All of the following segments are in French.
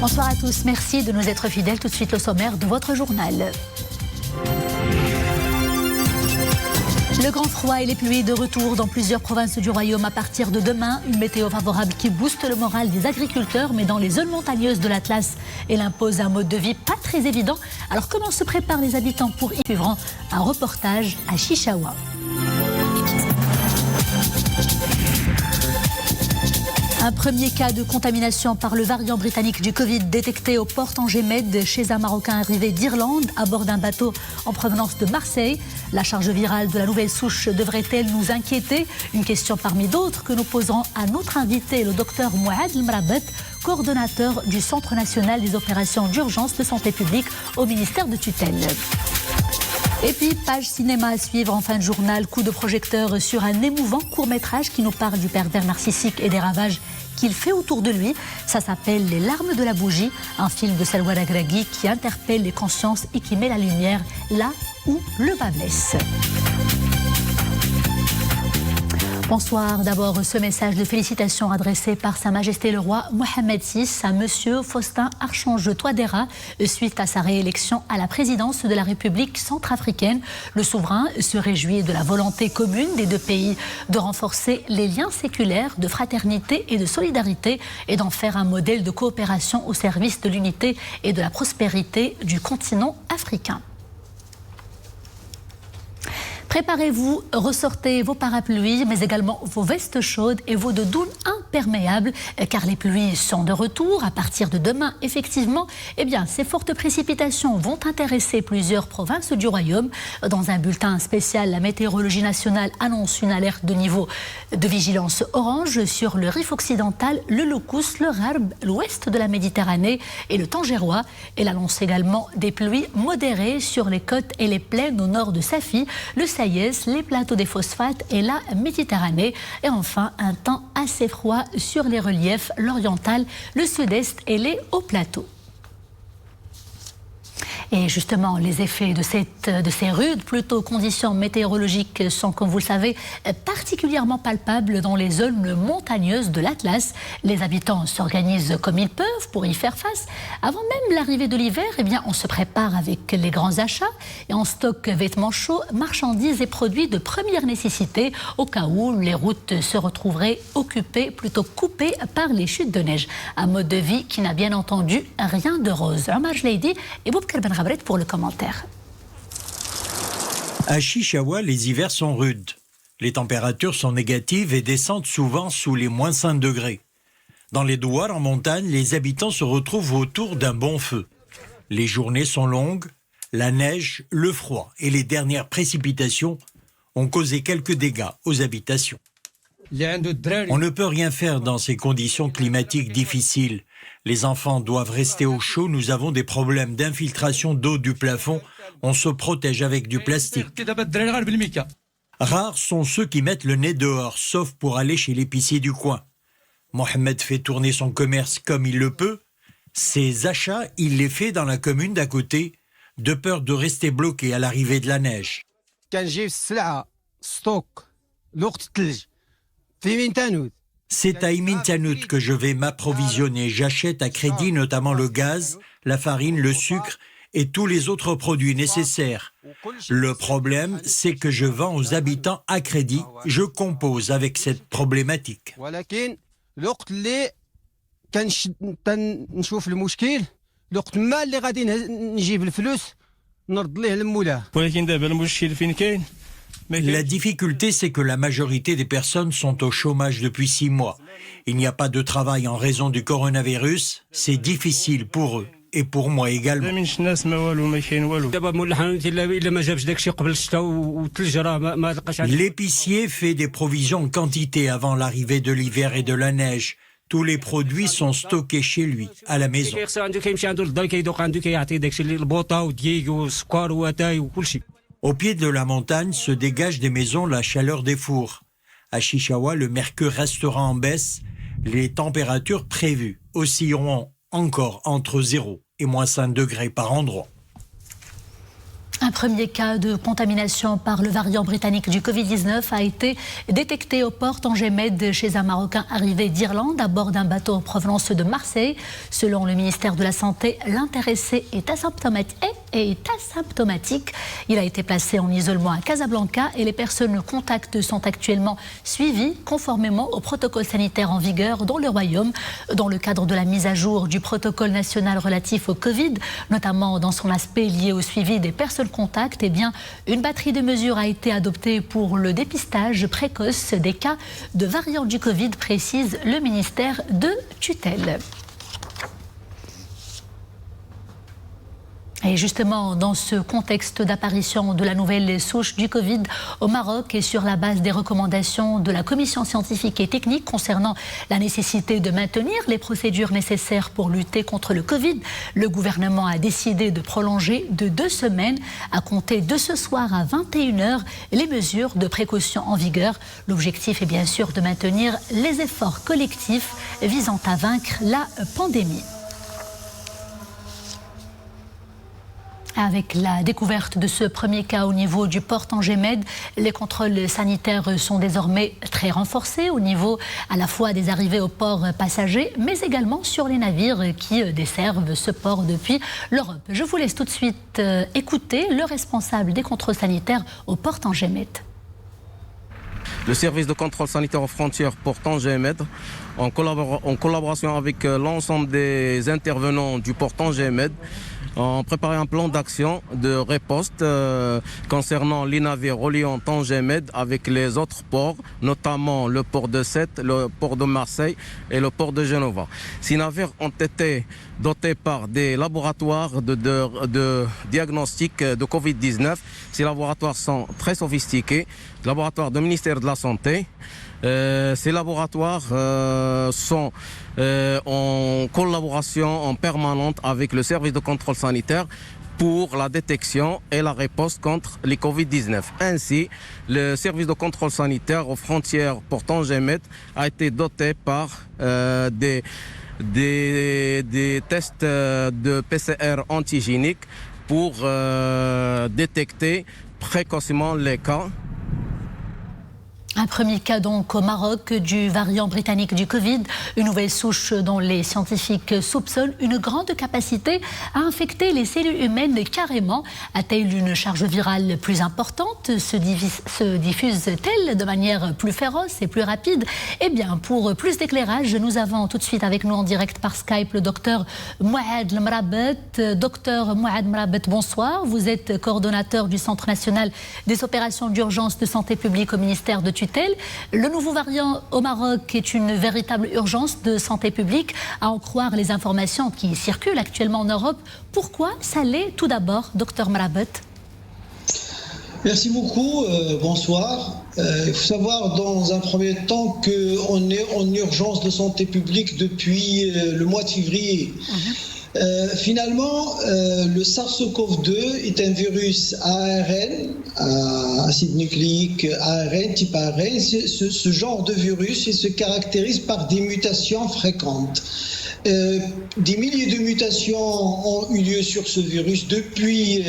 Bonsoir à tous, merci de nous être fidèles. Tout de suite le sommaire de votre journal. Le grand froid et les pluies de retour dans plusieurs provinces du royaume à partir de demain. Une météo favorable qui booste le moral des agriculteurs, mais dans les zones montagneuses de l'Atlas, elle impose un mode de vie pas très évident. Alors comment se préparent les habitants pour y suivre un reportage à Chichaoua. Un premier cas de contamination par le variant britannique du Covid détecté aux portes Angemed chez un Marocain arrivé d'Irlande à bord d'un bateau en provenance de Marseille. La charge virale de la nouvelle souche devrait-elle nous inquiéter? Une question parmi d'autres que nous poserons à notre invité, le docteur Mouad El-Mrabet, coordonnateur du Centre national des opérations d'urgence de santé publique au ministère de tutelle. Et puis, page cinéma à suivre en fin de journal, coup de projecteur sur un émouvant court-métrage qui nous parle du pervers narcissique et des ravages qu'il fait autour de lui. Ça s'appelle Les larmes de la bougie, un film de Salwa Lagragui qui interpelle les consciences et qui met la lumière là où le bas blesse. Bonsoir. D'abord, ce message de félicitations adressé par Sa Majesté le Roi Mohamed VI à Monsieur Faustin Archange Touadéra suite à sa réélection à la présidence de la République centrafricaine. Le souverain se réjouit de la volonté commune des deux pays de renforcer les liens séculaires de fraternité et de solidarité et d'en faire un modèle de coopération au service de l'unité et de la prospérité du continent africain. Préparez-vous, ressortez vos parapluies, mais également vos vestes chaudes et vos doudounes imperméables, car les pluies sont de retour à partir de demain. Effectivement, ces fortes précipitations vont intéresser plusieurs provinces du royaume. Dans un bulletin spécial, la météorologie nationale annonce une alerte de niveau de vigilance orange sur le Rif occidental, le Loukous, le Gharb, l'ouest de la Méditerranée et le Tangérois. Elle annonce également des pluies modérées sur les côtes et les plaines au nord de Safi, le Saïès, les plateaux des phosphates et la Méditerranée. Et enfin, un temps assez froid sur les reliefs, l'oriental, le sud-est et les hauts plateaux. Et justement, les effets de ces rudes conditions météorologiques sont, comme vous le savez, particulièrement palpables dans les zones montagneuses de l'Atlas. Les habitants s'organisent comme ils peuvent pour y faire face. Avant même l'arrivée de l'hiver, on se prépare avec les grands achats et on stocke vêtements chauds, marchandises et produits de première nécessité au cas où les routes se retrouveraient occupées, plutôt coupées par les chutes de neige. Un mode de vie qui n'a bien entendu rien de rose. Omar Jleidi et Boubkar Ben pour le commentaire. À Chichaoua, les hivers sont rudes. Les températures sont négatives et descendent souvent sous les moins 5 degrés. Dans les douars en montagne, les habitants se retrouvent autour d'un bon feu. Les journées sont longues, la neige, le froid et les dernières précipitations ont causé quelques dégâts aux habitations. On ne peut rien faire dans ces conditions climatiques difficiles. Les enfants doivent rester au chaud, nous avons des problèmes d'infiltration d'eau du plafond, on se protège avec du plastique. Rares sont ceux qui mettent le nez dehors, sauf pour aller chez l'épicier du coin. Mohamed fait tourner son commerce comme il le peut. Ses achats, il les fait dans la commune d'à côté, de peur de rester bloqué à l'arrivée de la neige. C'est à Imin Tanout que je vais m'approvisionner. J'achète à crédit notamment le gaz, la farine, le sucre et tous les autres produits nécessaires. Le problème, c'est que je vends aux habitants à crédit. Je compose avec cette problématique. La difficulté, c'est que la majorité des personnes sont au chômage depuis 6 mois. Il n'y a pas de travail en raison du coronavirus. C'est difficile pour eux et pour moi également. L'épicier fait des provisions en quantité avant l'arrivée de l'hiver et de la neige. Tous les produits sont stockés chez lui, à la maison. Au pied de la montagne se dégage des maisons la chaleur des fours. À Chichaoua, le mercure restera en baisse. Les températures prévues oscilleront encore entre 0 et moins 5 degrés par endroit. Un premier cas de contamination par le variant britannique du Covid-19 a été détecté au port Tanger-Med chez un Marocain arrivé d'Irlande à bord d'un bateau en provenance de Marseille. Selon le ministère de la Santé, l'intéressé est asymptomatique. Il a été placé en isolement à Casablanca et les personnes contacts sont actuellement suivies conformément au protocole sanitaire en vigueur dans le Royaume. Dans le cadre de la mise à jour du protocole national relatif au Covid, notamment dans son aspect lié au suivi des personnes contact, une batterie de mesures a été adoptée pour le dépistage précoce des cas de variants du Covid, précise le ministère de tutelle. Et justement, dans ce contexte d'apparition de la nouvelle souche du Covid au Maroc et sur la base des recommandations de la commission scientifique et technique concernant la nécessité de maintenir les procédures nécessaires pour lutter contre le Covid, le gouvernement a décidé de prolonger de 2 semaines à compter de ce soir à 21h les mesures de précaution en vigueur. L'objectif est bien sûr de maintenir les efforts collectifs visant à vaincre la pandémie. Avec la découverte de ce premier cas au niveau du port Tanger-Med, les contrôles sanitaires sont désormais très renforcés au niveau à la fois des arrivées au port passagers, mais également sur les navires qui desservent ce port depuis l'Europe. Je vous laisse tout de suite écouter le responsable des contrôles sanitaires au port Tanger-Med. Le service de contrôle sanitaire aux frontières port Tanger-Med, en collaboration avec l'ensemble des intervenants du port Tanger-Med, ont préparé un plan d'action de riposte concernant les navires reliant Tanger-Med avec les autres ports, notamment le port de Sète, le port de Marseille et le port de Genova. Ces navires ont été dotés par des laboratoires de diagnostic de Covid-19. Ces laboratoires sont très sophistiqués, laboratoires du ministère de la Santé. Ces laboratoires sont en collaboration en permanente avec le service de contrôle sanitaire pour la détection et la riposte contre les Covid-19. Ainsi, le service de contrôle sanitaire aux frontières port Tanger-Med a été doté par des tests de PCR antigéniques pour détecter précocement les cas. Un premier cas donc au Maroc du variant britannique du Covid, une nouvelle souche dont les scientifiques soupçonnent une grande capacité à infecter les cellules humaines carrément. A-t-elle une charge virale plus importante? Se diffuse-t-elle de manière plus féroce et plus rapide? Eh bien, pour plus d'éclairage, nous avons tout de suite avec nous en direct par Skype le docteur Mouad Mrabet. Docteur Mouad Mrabet, bonsoir. Vous êtes coordonnateur du Centre national des opérations d'urgence de santé publique au ministère de tutelle. Le nouveau variant au Maroc est une véritable urgence de santé publique, à en croire les informations qui circulent actuellement en Europe. Pourquoi ça l'est tout d'abord, docteur Mrabet? Merci beaucoup, bonsoir. Il faut savoir dans un premier temps qu'on est en urgence de santé publique depuis le mois de février. Finalement, le SARS-CoV-2 est un virus ARN, acide nucléique ARN, type ARN. Ce genre de virus il se caractérise par des mutations fréquentes. Des milliers de mutations ont eu lieu sur ce virus depuis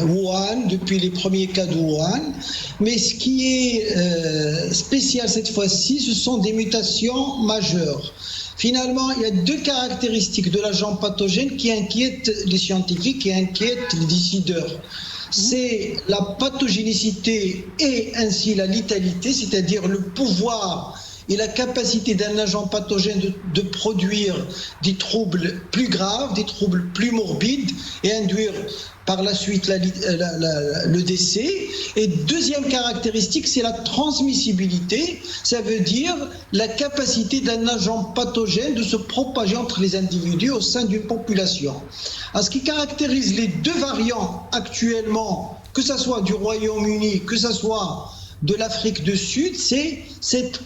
Wuhan, depuis les premiers cas de Wuhan. Mais ce qui est spécial cette fois-ci, ce sont des mutations majeures. Finalement, il y a 2 caractéristiques de l'agent pathogène qui inquiètent les scientifiques, qui inquiètent les décideurs. C'est la pathogénicité et ainsi la létalité, c'est-à-dire le pouvoir et la capacité d'un agent pathogène de produire des troubles plus graves, des troubles plus morbides et induire par la suite le décès. Et deuxième caractéristique, c'est la transmissibilité. Ça veut dire la capacité d'un agent pathogène de se propager entre les individus au sein d'une population. Ce qui caractérise les 2 variants actuellement, que ce soit du Royaume-Uni, que ce soit de l'Afrique du Sud, c'est cette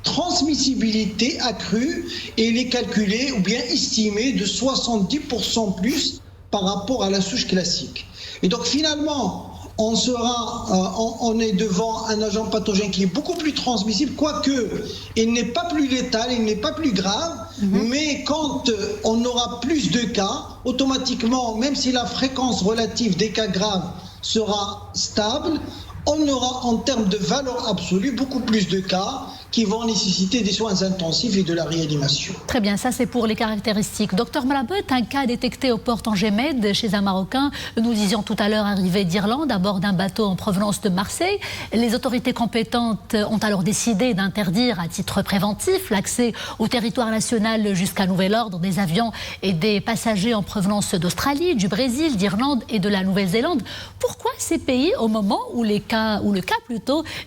transmissibilité accrue et elle est calculée ou bien estimée de 70% plus par rapport à la souche classique. Et donc finalement, on est devant un agent pathogène qui est beaucoup plus transmissible, quoique il n'est pas plus létal, il n'est pas plus grave, mais quand on aura plus de cas, automatiquement, même si la fréquence relative des cas graves sera stable. On aura en termes de valeur absolue beaucoup plus de cas qui vont nécessiter des soins intensifs et de la réanimation. Très bien, ça c'est pour les caractéristiques. Docteur Mrabet, un cas détecté au port Tangemed chez un Marocain, nous disions tout à l'heure arrivé d'Irlande à bord d'un bateau en provenance de Marseille. Les autorités compétentes ont alors décidé d'interdire à titre préventif l'accès au territoire national jusqu'à nouvel ordre des avions et des passagers en provenance d'Australie, du Brésil, d'Irlande et de la Nouvelle-Zélande. Pourquoi ces pays, au moment où le cas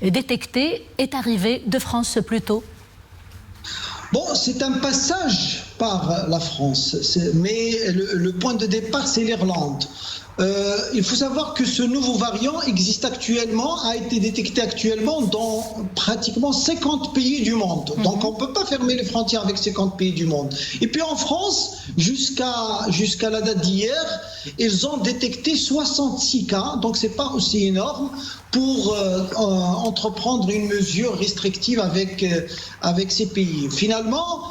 détecté est arrivé de France plus tôt? Bon, c'est un passage par la France, mais le point de départ, c'est l'Irlande. Il faut savoir que ce nouveau variant existe actuellement, a été détecté actuellement dans pratiquement 50 pays du monde. Donc on ne peut pas fermer les frontières avec 50 pays du monde. Et puis en France, jusqu'à la date d'hier, ils ont détecté 66 cas, donc ce n'est pas aussi énorme pour entreprendre une mesure restrictive avec ces pays. Finalement,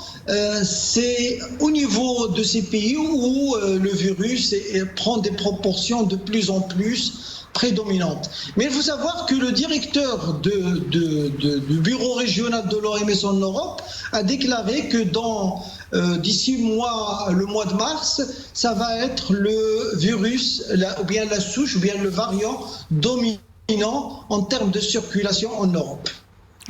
c'est au niveau de ces pays où le virus prend des proportions de plus en plus prédominantes. Mais il faut savoir que le directeur du bureau régional de l'OMS en Europe a déclaré que d'ici le mois de mars, ça va être le virus, ou bien la souche, ou bien le variant dominant en termes de circulation en Europe.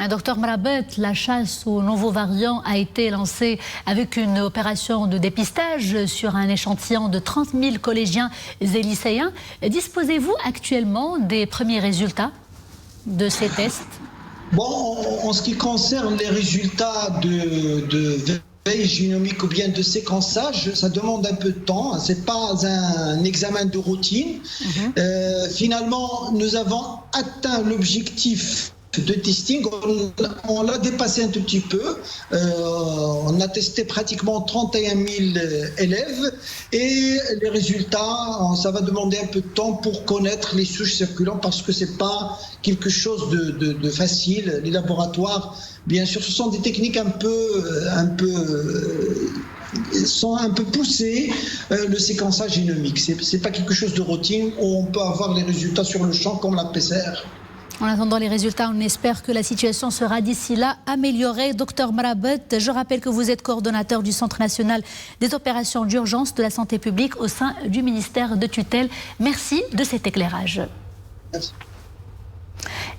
Docteur Mrabet, la chasse aux nouveaux variants a été lancée avec une opération de dépistage sur un échantillon de 30 000 collégiens et lycéens. Disposez-vous actuellement des premiers résultats de ces tests? Bon, en ce qui concerne les résultats de veille génomique ou bien de séquençage, ça demande un peu de temps. Ce n'est pas un examen de routine. Finalement, nous avons atteint l'objectif de testing, on l'a dépassé un tout petit peu. On a testé pratiquement 31 000 élèves et les résultats, ça va demander un peu de temps pour connaître les souches circulantes parce que c'est pas quelque chose de facile. Les laboratoires, bien sûr, ce sont des techniques sont un peu poussées, le séquençage génomique. C'est pas quelque chose de routine où on peut avoir les résultats sur le champ comme la PCR. En attendant les résultats, on espère que la situation sera d'ici là améliorée. Docteur Mrabet, je rappelle que vous êtes coordonnateur du Centre national des opérations d'urgence de la santé publique au sein du ministère de tutelle. Merci de cet éclairage. Merci.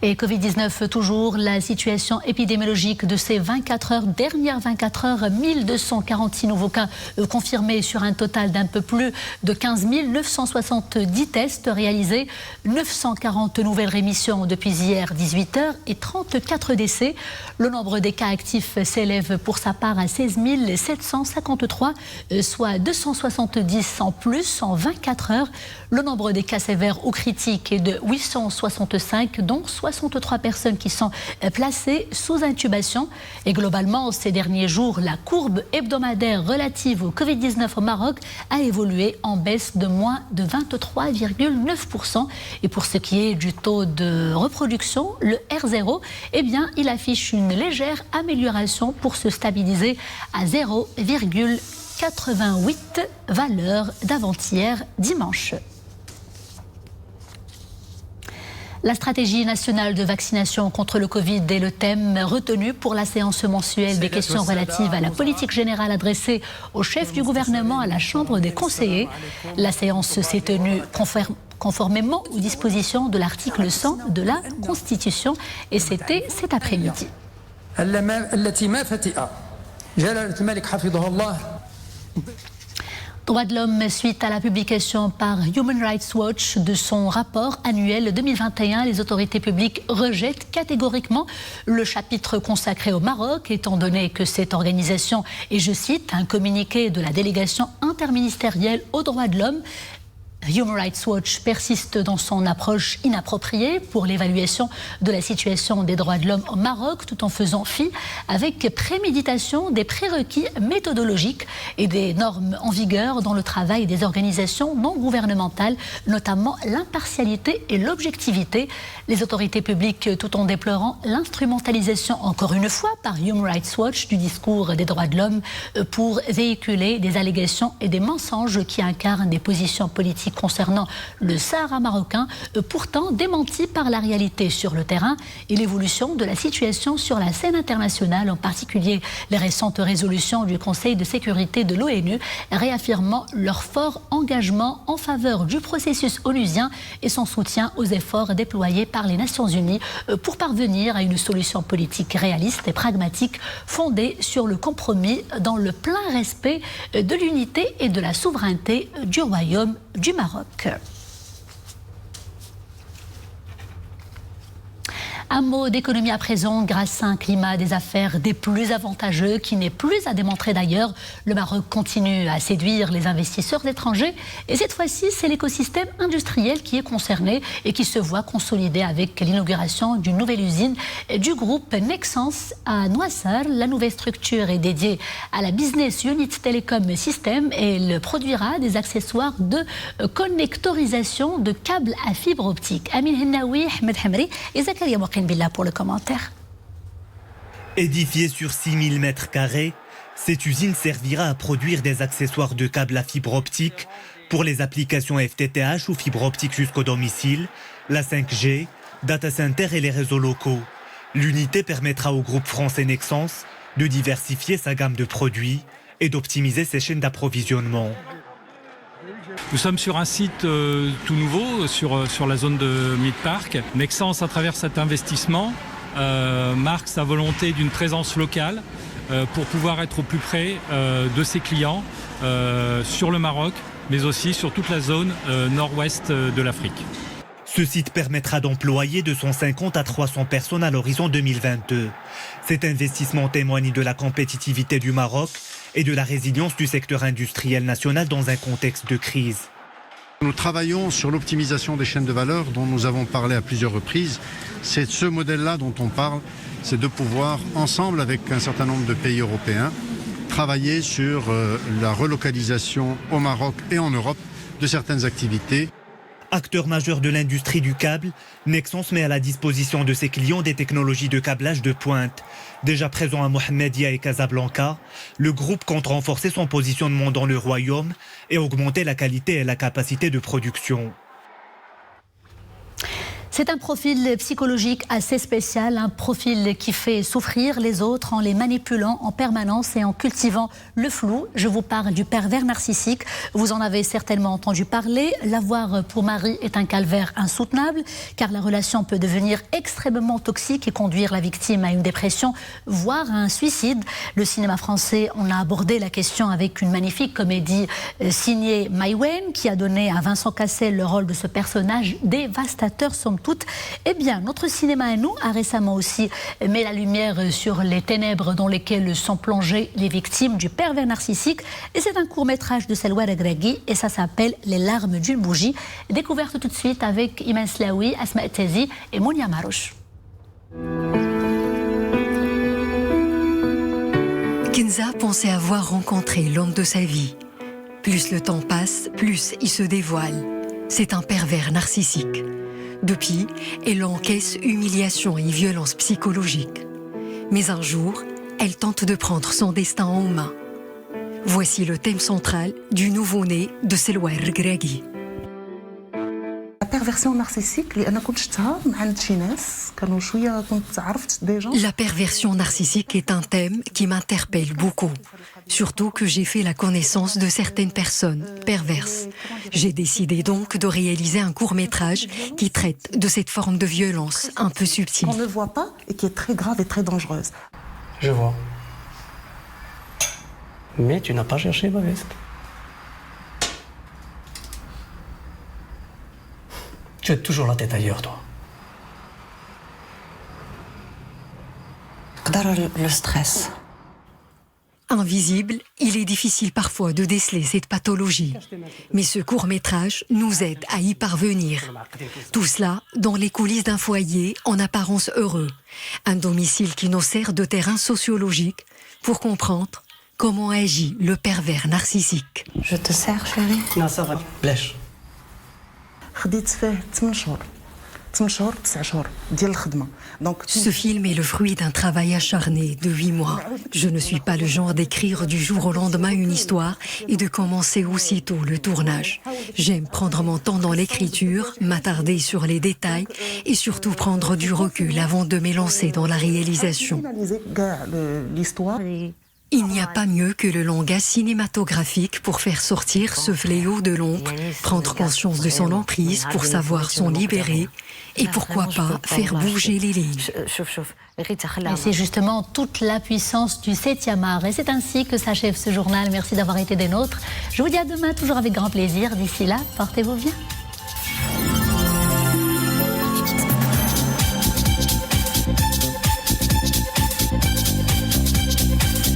Et Covid-19 toujours, la situation épidémiologique de ces dernières 24 heures, 1246 nouveaux cas confirmés sur un total d'un peu plus de 15 970 tests réalisés, 940 nouvelles rémissions depuis hier 18h et 34 décès. Le nombre des cas actifs s'élève pour sa part à 16 753, soit 270 en plus en 24 heures. Le nombre des cas sévères ou critiques est de 865, dont 63 personnes qui sont placées sous intubation. Et globalement, ces derniers jours, la courbe hebdomadaire relative au Covid-19 au Maroc a évolué en baisse de moins de 23,9%. Et pour ce qui est du taux de reproduction, le R0, eh bien, il affiche une légère amélioration pour se stabiliser à 0,88, valeur d'avant-hier dimanche. La stratégie nationale de vaccination contre le Covid est le thème retenu pour la séance mensuelle des questions relatives à la politique générale adressée au chef du gouvernement à la Chambre des conseillers. La séance s'est tenue conformément aux dispositions de l'article 100 de la Constitution et c'était cet après-midi. Droits de l'homme, suite à la publication par Human Rights Watch de son rapport annuel 2021, les autorités publiques rejettent catégoriquement le chapitre consacré au Maroc, étant donné que cette organisation est, je cite, un communiqué de la délégation interministérielle aux droits de l'homme. Human Rights Watch persiste dans son approche inappropriée pour l'évaluation de la situation des droits de l'homme au Maroc, tout en faisant fi avec préméditation des prérequis méthodologiques et des normes en vigueur dans le travail des organisations non gouvernementales, notamment l'impartialité et l'objectivité. Les autorités publiques, tout en déplorant l'instrumentalisation, encore une fois, par Human Rights Watch du discours des droits de l'homme pour véhiculer des allégations et des mensonges qui incarnent des positions politiques concernant le Sahara marocain, pourtant démenti par la réalité sur le terrain et l'évolution de la situation sur la scène internationale, en particulier les récentes résolutions du Conseil de sécurité de l'ONU, réaffirmant leur fort engagement en faveur du processus onusien et son soutien aux efforts déployés par les Nations Unies pour parvenir à une solution politique réaliste et pragmatique fondée sur le compromis dans le plein respect de l'unité et de la souveraineté du Royaume du Maroc. Un mot d'économie à présent, grâce à un climat des affaires des plus avantageux qui n'est plus à démontrer d'ailleurs. Le Maroc continue à séduire les investisseurs étrangers et cette fois-ci, c'est l'écosystème industriel qui est concerné et qui se voit consolidé avec l'inauguration d'une nouvelle usine du groupe Nexans à Noissar. La nouvelle structure est dédiée à la Business Unit Telecom System et elle produira des accessoires de connectorisation de câbles à fibre optique. Amin Hennaoui, Ahmed Hamri et Zakaria Billah pour le commentaire. Édifiée sur 6000 m², cette usine servira à produire des accessoires de câbles à fibre optique pour les applications FTTH ou fibre optique jusqu'au domicile, la 5G, data center et les réseaux locaux. L'unité permettra au groupe français Nexans de diversifier sa gamme de produits et d'optimiser ses chaînes d'approvisionnement. Nous sommes sur un site tout nouveau, sur la zone de Mid-Park. Nexans, à travers cet investissement, marque sa volonté d'une présence locale pour pouvoir être au plus près de ses clients sur le Maroc, mais aussi sur toute la zone nord-ouest de l'Afrique. Ce site permettra d'employer de 150 à 300 personnes à l'horizon 2022. Cet investissement témoigne de la compétitivité du Maroc et de la résilience du secteur industriel national dans un contexte de crise. Nous travaillons sur l'optimisation des chaînes de valeur dont nous avons parlé à plusieurs reprises. C'est ce modèle-là dont on parle, c'est de pouvoir, ensemble avec un certain nombre de pays européens, travailler sur la relocalisation au Maroc et en Europe de certaines activités. Acteur majeur de l'industrie du câble, Nexans met à la disposition de ses clients des technologies de câblage de pointe. Déjà présent à Mohammedia et Casablanca, le groupe compte renforcer son positionnement dans le royaume et augmenter la qualité et la capacité de production. C'est un profil psychologique assez spécial, un profil qui fait souffrir les autres en les manipulant en permanence et en cultivant le flou. Je vous parle du pervers narcissique. Vous en avez certainement entendu parler. L'avoir pour mari est un calvaire insoutenable car la relation peut devenir extrêmement toxique et conduire la victime à une dépression, voire à un suicide. Le cinéma français en a abordé la question avec une magnifique comédie signée Maïwen qui a donné à Vincent Cassel le rôle de ce personnage dévastateur somme toute. Eh bien, notre cinéma à nous a récemment aussi mis la lumière sur les ténèbres dans lesquelles sont plongées les victimes du pervers narcissique. Et c'est un court-métrage de Selwa Regragui et ça s'appelle Les larmes d'une bougie. Découverte tout de suite avec Iman Slaoui, Asma Tazi et Mounia Marouche. Kenza pensait avoir rencontré l'homme de sa vie. Plus le temps passe, plus il se dévoile. C'est un pervers narcissique. Depuis, elle encaisse humiliation et violence psychologique. Mais un jour, elle tente de prendre son destin en main. Voici le thème central du nouveau-né de Selwa Regragui. La perversion narcissique, La perversion narcissique est un thème qui m'interpelle beaucoup. Surtout que j'ai fait la connaissance de certaines personnes perverses. J'ai décidé donc de réaliser un court-métrage qui traite de cette forme de violence un peu subtile. On ne voit pas et qui est très grave et très dangereuse. Je vois. Mais tu n'as pas cherché ma veste. Tu as toujours la tête ailleurs, toi. Le stress. Invisible, il est difficile parfois de déceler cette pathologie. Mais ce court-métrage nous aide à y parvenir. Tout cela dans les coulisses d'un foyer en apparence heureux. Un domicile qui nous sert de terrain sociologique pour comprendre comment agit le pervers narcissique. Je te sers, chérie. Non, ça va. Blèche. خديت فيه 8 شهور Ce film est le fruit d'un travail acharné de 8 mois. Je ne suis pas le genre d'écrire du jour au lendemain une histoire et de commencer aussitôt le tournage. J'aime prendre mon temps dans l'écriture, m'attarder sur les détails et surtout prendre du recul avant de m'élancer dans la réalisation. Il n'y a pas mieux que le langage cinématographique pour faire sortir ce fléau de l'ombre, prendre conscience de son emprise pour savoir s'en libérer et pourquoi pas faire bouger les lignes. Et c'est justement toute la puissance du 7e art. Et c'est ainsi que s'achève ce journal. Merci d'avoir été des nôtres. Je vous dis à demain, toujours avec grand plaisir. D'ici là, portez-vous bien.